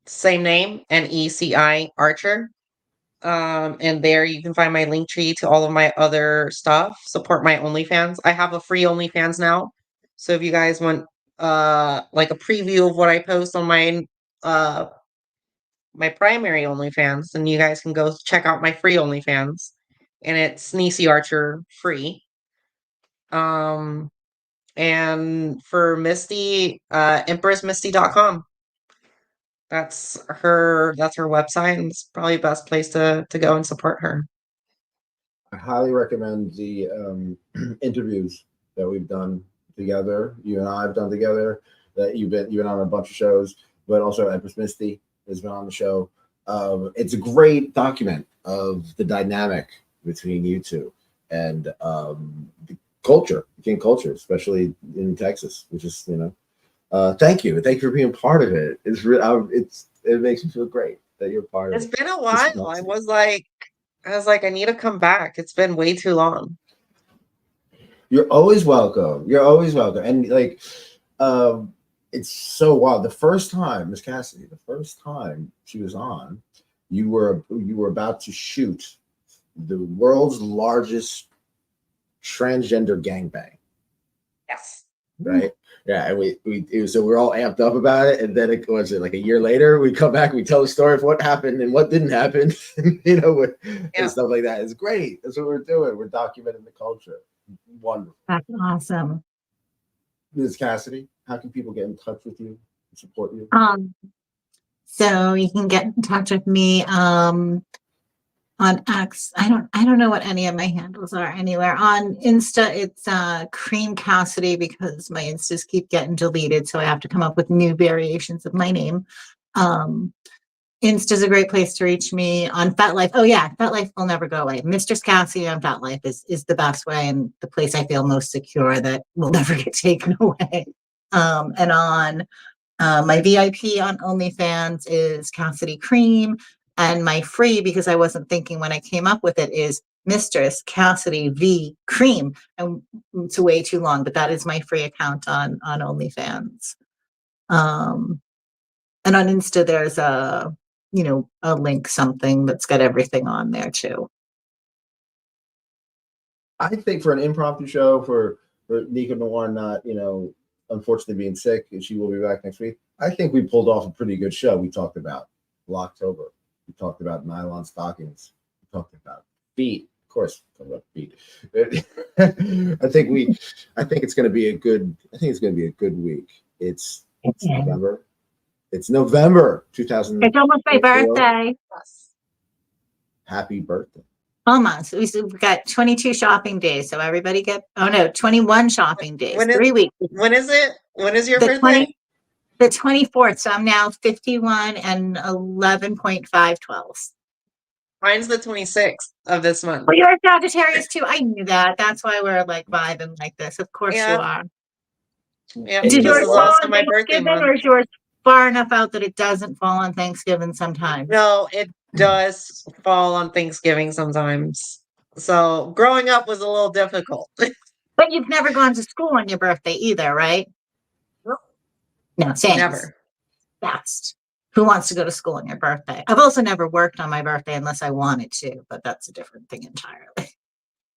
Same name, Neci Archer. And there you can find my link tree to all of my other stuff. Support my OnlyFans. I have a free OnlyFans now. So if you guys want like a preview of what I post on my primary OnlyFans, then you guys can go check out my free OnlyFans. And it's Neci Archer free. And for Misty, EmpressMisty.com. That's her website, and it's probably the best place to go and support her. I highly recommend the interviews that we've done together. You and I have done together. That you've been on a bunch of shows, but also Empress Misty has been on the show. It's a great document of the dynamic between you two and the culture, especially in Texas, which is thank you for being part of it. It makes me feel great that you're part of it. It's been a while. I was like, I need to come back. It's been way too long. You're always welcome. And like, it's so wild. The first time, Miss Cassidy, the first time she was on, you were about to shoot the world's largest transgender gangbang. Yes. Right. Yeah, and so we're all amped up about it, and then it was like a year later, we come back, we tell the story of what happened and what didn't happen, and stuff like that. It's great. That's what we're doing. We're documenting the culture. Wonderful. That's awesome. Ms. Cassidy, how can people get in touch with you and support you? So you can get in touch with me. On X, I don't know what any of my handles are anywhere. On Insta, it's Cream Cassidy because my Instas keep getting deleted, so I have to come up with new variations of my name. Insta's a great place to reach me. On FetLife, oh yeah, FetLife will never go away. Mistress Cassidy on FetLife is the best way and the place I feel most secure that will never get taken away. And on my VIP on OnlyFans is Cassidy Cream, and my free, because I wasn't thinking when I came up with it, is Mistress Cassidy V Cream. And it's way too long, but that is my free account on OnlyFans. And on Insta, there's a link something that's got everything on there too. I think for an impromptu show for Nicco Noir not, unfortunately being sick, and she will be back next week. I think we pulled off a pretty good show. We talked about Locktober. We talked about nylon stockings. We talked about feet. Of course, we talked about feet. I think it's going to be a good. I think it's going to be a good week. It's November. It's November 2000. It's almost my birthday. Happy birthday. Almost. We've got 22 shopping days. So everybody 21 shopping days. 3 weeks. When is it? When is your birthday? The 24th. So I'm now 51 and 11.512. Mine's the 26th of this month. Well, you're a Sagittarius too. I knew that. That's why we're like vibing like this. Of course you are. Yeah. Did yours fall on my birthday Thanksgiving, month. or is yours far enough out that it doesn't fall on Thanksgiving sometimes? No, it does fall on Thanksgiving sometimes. So growing up was a little difficult. But you've never gone to school on your birthday either, right? No, same. Never. Best. Who wants to go to school on your birthday? I've also never worked on my birthday unless I wanted to, but that's a different thing entirely.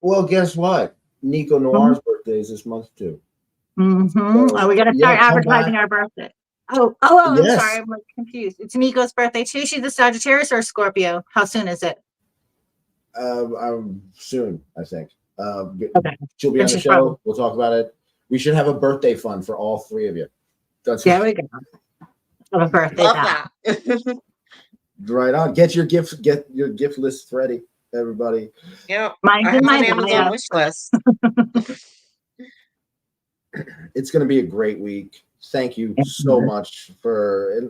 Well, guess what? Nicco Noir's birthday is this month too. So, we got to start advertising our birthday. Oh, I'm sorry. I'm like confused. It's Nico's birthday too. She's a Sagittarius or a Scorpio? How soon is it? Soon, I think. Okay. She'll be on the show. We'll talk about it. We should have a birthday fund for all three of you. There we go. Have a birthday. Love that. Right on. Get your gift lists ready, everybody. Yeah. Mine's in my Amazon wish list. It's going to be a great week. Thank you so much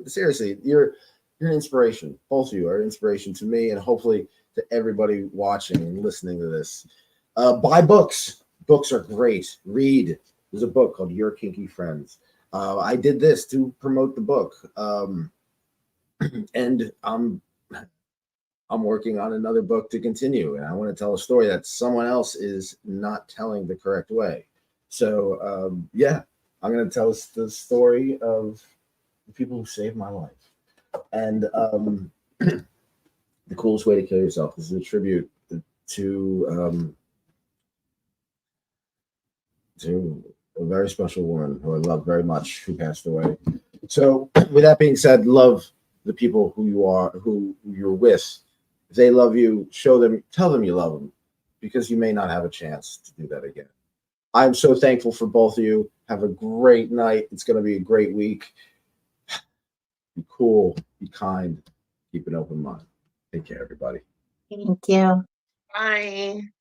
seriously, you're an inspiration. Both of you are an inspiration to me and hopefully to everybody watching and listening to this. Buy books. Books are great. Read. There's a book called Your Kinky Friends. I did this to promote the book. And I'm working on another book to continue. And I want to tell a story that someone else is not telling the correct way. So, I'm going to tell us the story of the people who saved my life. And the coolest way to kill yourself is a tribute to a very special woman who I love very much, who passed away. So with that being said, love the people who you're with. If they love you, tell them you love them, because you may not have a chance to do that again. I'm so thankful for both of you. Have a great night. It's going to be a great week. Be cool, be kind, keep an open mind. Take care, everybody. Thank you. Bye.